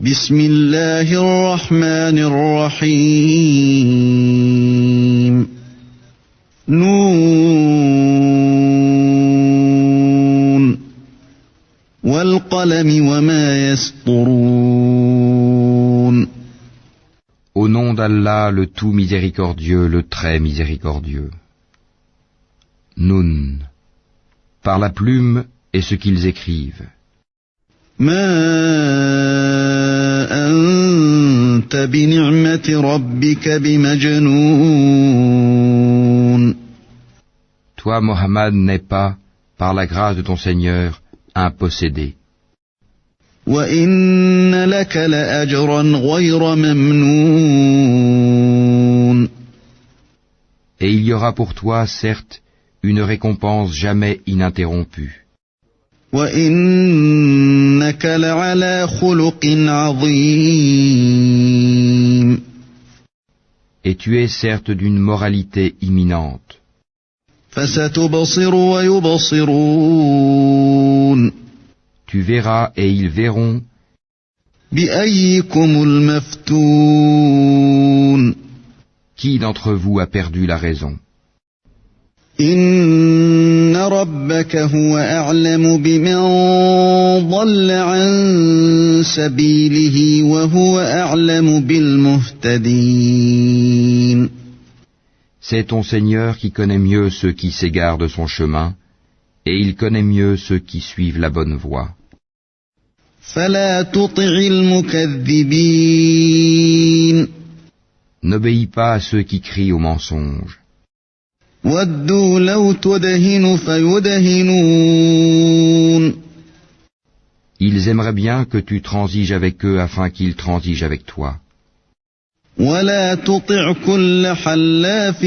بسم الله الرحمن الرحيم نون والقلم وما يسطرون. Au nom d'Allah, le tout miséricordieux, le très miséricordieux. Nun, par la plume et ce qu'ils écrivent. ما أنت بنعمة ربك بمجنون. Toi, Mohammed, n'es pas, par la grâce de ton Seigneur, un possédé. وإن لك لأجرا غير ممنون. Et il y aura pour toi, certes, une récompense jamais ininterrompue. وإنك لعلى خلق عظيم. Et tu es certes d'une moralité imminente. فستبصر ويبصرون. Tu verras et ils verront. بأيكم المفتون. Qui d'entre vous a perdu la raison? إن ربك هو أعلم بمن ضل عن سبيله وهو أعلم بالمهتدين. C'est ton Seigneur qui connaît mieux ceux qui s'égarent de son chemin, et il connaît mieux ceux qui suivent la bonne voie. فلا تطع المكذبين. N'obéis pas à ceux qui crient au mensonge. ودوا لو تدهن فيدهنون. Ils aimeraient bien que tu transiges avec eux afin qu'ils transigent avec toi. ولا تطع كل حلاف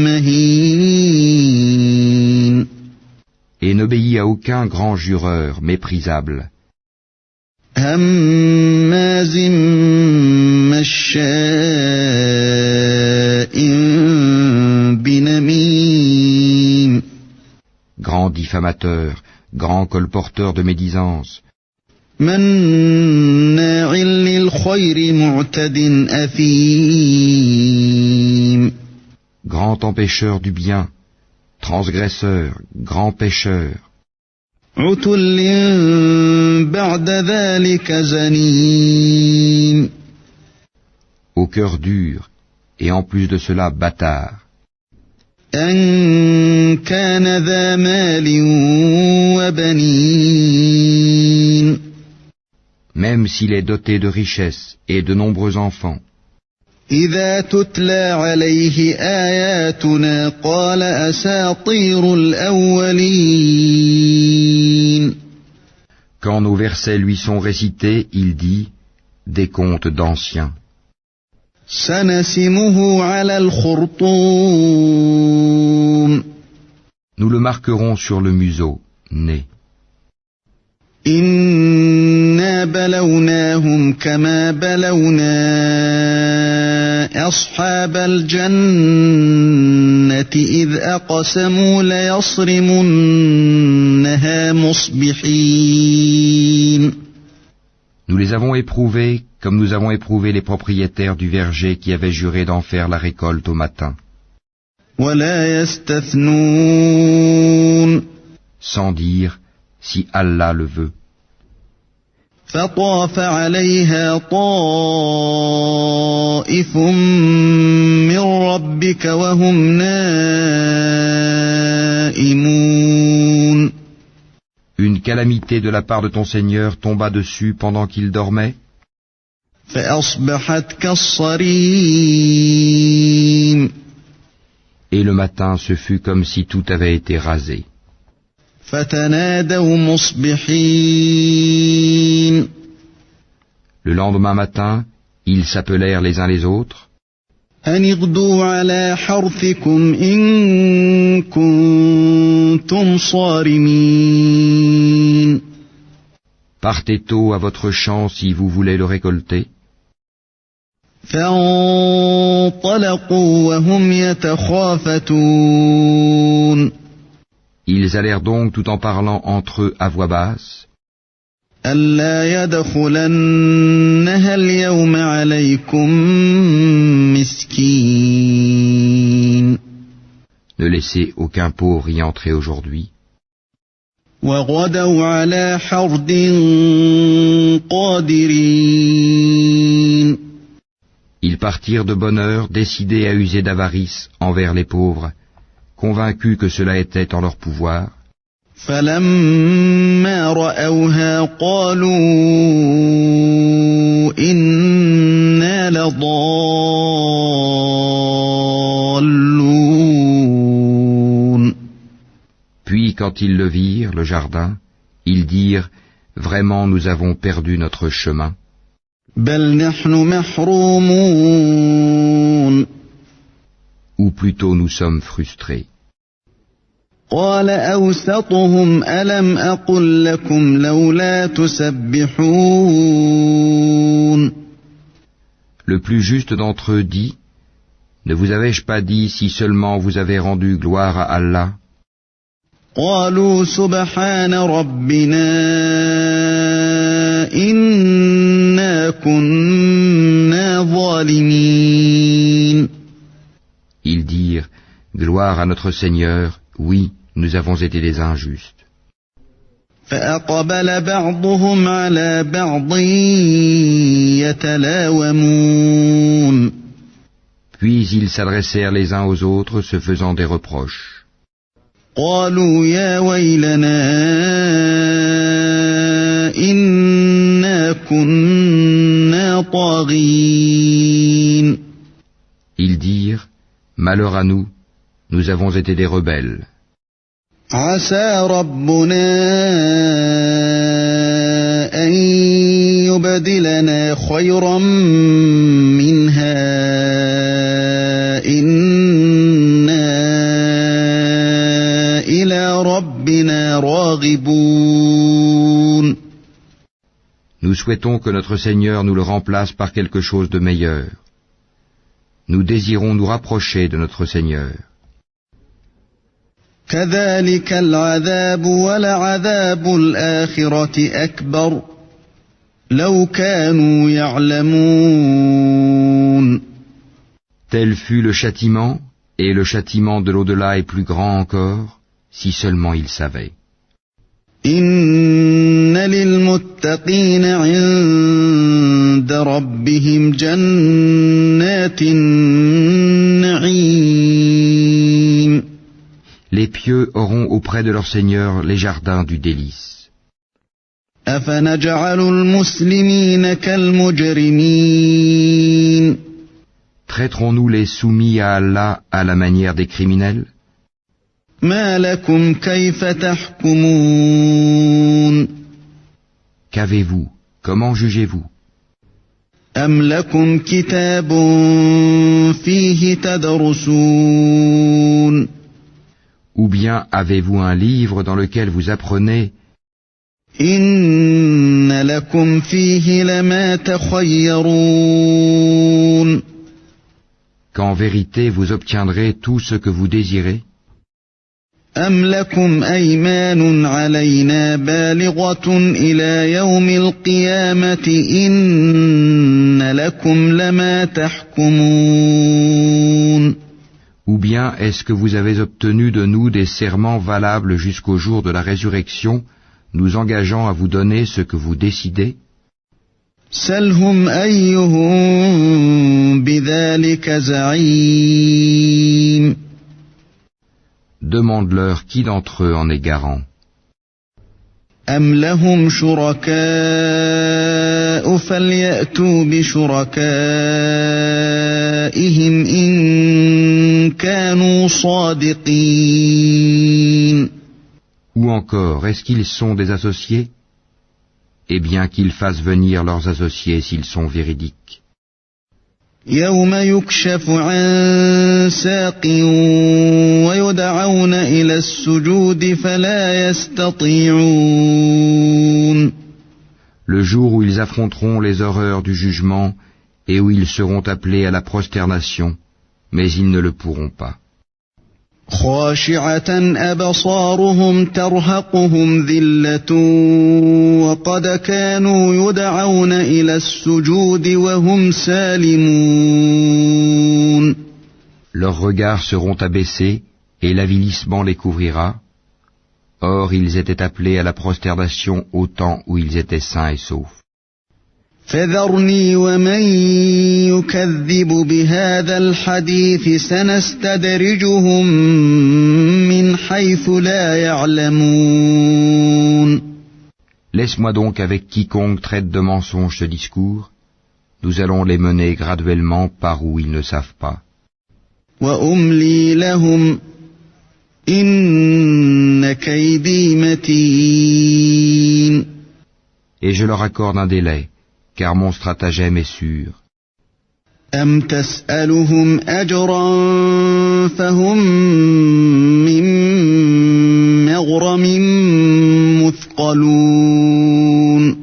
مهين. Et n'obéis à aucun grand jureur méprisable. هماز مشاء بنميم. Grand diffamateur, grand colporteur de médisance. مناع للخير معتد أثيم. Grand empêcheur du bien, transgresseur, grand pécheur. عتل بعد ذلك زنيم. Au cœur dur, et en plus de cela bâtard. أن كان ذا مال وبنين. Même s'il est doté de richesses et de nombreux enfants. إذا تتلى عليه آياتنا قال أساطير الأولين. Quand nos versets lui sont récités, il dit des contes d'anciens. سنسمه على الخرطوم. Nous le marquerons sur le museau, nez. إنا بلوناهم كما بلونا أصحاب الجنة إذ أقسموا ليصرمنها مصبحين. Nous les avons éprouvés comme nous avons éprouvé les propriétaires du verger qui avaient juré d'en faire la récolte au matin. ولا يستثنون. Sans dire si Allah le veut. فطاف عليها طائف من ربك وهم نائمون. Une calamité de la part de ton Seigneur tomba dessus pendant qu'il dormait. فأصبحت كالصريم. Et le matin ce fut comme si tout avait été rasé. فتنادوا مصبحين. Le lendemain matin, ils s'appelèrent les uns les autres. أن اغدوا على حرثكم إن كنتم صارمين. Partez tôt à votre champ si vous voulez le récolter. فانطلقوا وهم يتخافتون. Ils allèrent donc tout en parlant entre eux à voix basse. ألا يدخلنها اليوم عليكم مسكين Ne laissez aucun pauvre y entrer aujourd'hui. وغدوا على حرد قادرين Ils partirent de bonne heure, décidés à user d'avarice envers les pauvres, convaincus que cela était en leur pouvoir. فلما رأوها قالوا إنا لضالون Puis quand ils le virent, le jardin, ils dirent « Vraiment nous avons perdu notre chemin. بل نحن محرومون Ou plutôt nous sommes frustrés. » قال أوسطهم ألم أقل لكم لولا تسبحون Le plus juste d'entre eux dit « Ne vous avais-je pas dit si seulement vous avez rendu gloire à Allah ?» قالوا سبحان ربنا إنا كنا ظالمين Ils dirent « Gloire à notre Seigneur, oui, nous avons été des injustes. » فأقبل بعضهم على بعض يتلاومون Puis ils s'adressèrent les uns aux autres, se faisant des reproches. قالوا يا ويلنا إنا كنا طاغين Ils dirent « Malheur à nous, nous avons été des rebelles. عسى ربنا أن يبدلنا خيرا منها إنا إلى ربنا راغبون Nous souhaitons que notre Seigneur nous le remplace par quelque chose de meilleur. Nous désirons nous rapprocher de notre Seigneur. كذلك العذاب ولعذاب الآخرة أكبر لو كانوا يعلمون Tel fut le châtiment, et le châtiment de l'au-delà est plus grand encore, si seulement ils savaient. إن للمتقين عند ربهم جنات النعيم Les pieux auront auprès de leur Seigneur les jardins du délice. أفنجعل المسلمين كالمجرمين Traiterons-nous les soumis à Allah à la manière des criminels? ما لكم كيف تحكمون Qu'avez-vous? Comment jugez-vous? أم لكم كتاب فيه تدرسون Ou bien avez-vous un livre dans lequel vous apprenez? إن لكم فيه لما تخيرون Qu'en vérité vous obtiendrez tout ce que vous désirez? أم لكم أيمان علينا بالغة إلى يوم القيامة إن لكم لما تحكمون Ou bien est-ce que vous avez obtenu de nous des serments valables jusqu'au jour de la résurrection, nous engageant à vous donner ce que vous décidez? سلهم أيهم بذلك زعيم Demande-leur qui d'entre eux en est garant. أم لهم شركاء فليأتوا بشركائهم إن كانوا صادقين Ou encore, est-ce qu'ils sont des associés? Eh bien qu'ils fassent venir leurs associés s'ils sont véridiques. يوم يكشف عن ساق ويدعون إلى السجود فلا يستطيعون Le jour où ils affronteront les horreurs du jugement et où ils seront appelés à la prosternation, mais ils ne le pourront pas. خاشعة أبصارهم ترهقهم ذلة وقد كانوا يدعون إلى السجود وهم سالمون. Leurs regards seront abaissés et l'avilissement les couvrira. Or, ils étaient appelés à la prosternation au temps où ils étaient sains et saufs. فذرني ومن يكذب بهذا الحديث سنستدرجهم من حيث لا يعلمون. Laisse-moi donc avec quiconque traite de mensonge ce discours. Nous allons les mener graduellement par où ils ne savent pas. وأملي لهم إن كيدي متين. Et je leur accorde un délai, car mon stratagème est sûr. أم تسألهم أجرا فهم من مغرم مثقلون.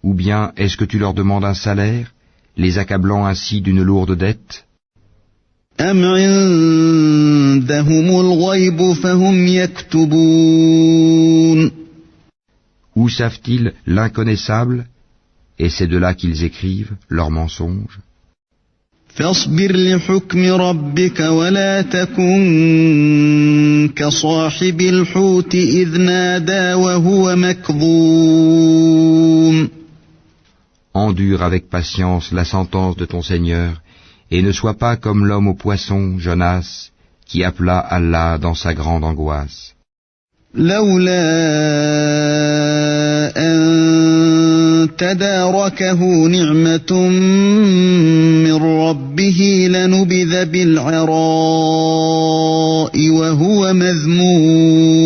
Ou bien est-ce que tu leur demandes un salaire, les accablant ainsi d'une lourde dette? أم عندهم الغيب فهم يكتبون. Où savent-ils l'inconnaissable, et c'est de là qu'ils écrivent leurs mensonges? فاصبر لحكم ربك ولا تكن كصاحب الحوت إذ نادى وهو مكظوم. Endure avec patience la sentence de ton Seigneur, et ne sois pas comme l'homme au poisson, Jonas, qui appela Allah dans sa grande angoisse. لولا أن تداركه نعمة من ربه لنبذ بالعراء وهو مذموم.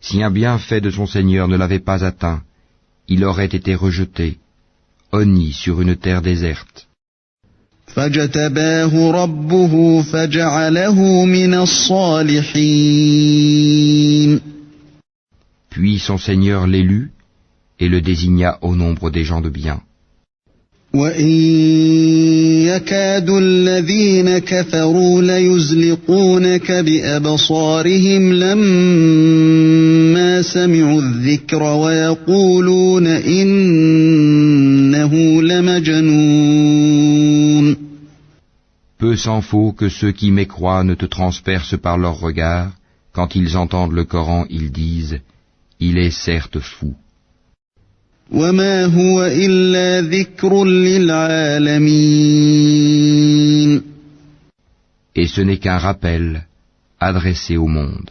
Si un bienfait de son Seigneur ne l'avait pas atteint, il aurait été rejeté, honni sur une terre déserte. فاجتباه ربه فجعله من الصالحين. Puis son Seigneur l'élut et le désigna au nombre des gens de bien. وإن يكاد الذين كفروا ليزلقونك بأبصارهم لما سمعوا الذكر ويقولون إنه لمجنون. Peu s'en faut que ceux qui mécroient ne te transpercent par leurs regards. Quand ils entendent le Coran, ils disent « Il est certes fou ». وما هو إلا ذكر للعالمين. Et ce n'est qu'un rappel adressé au monde.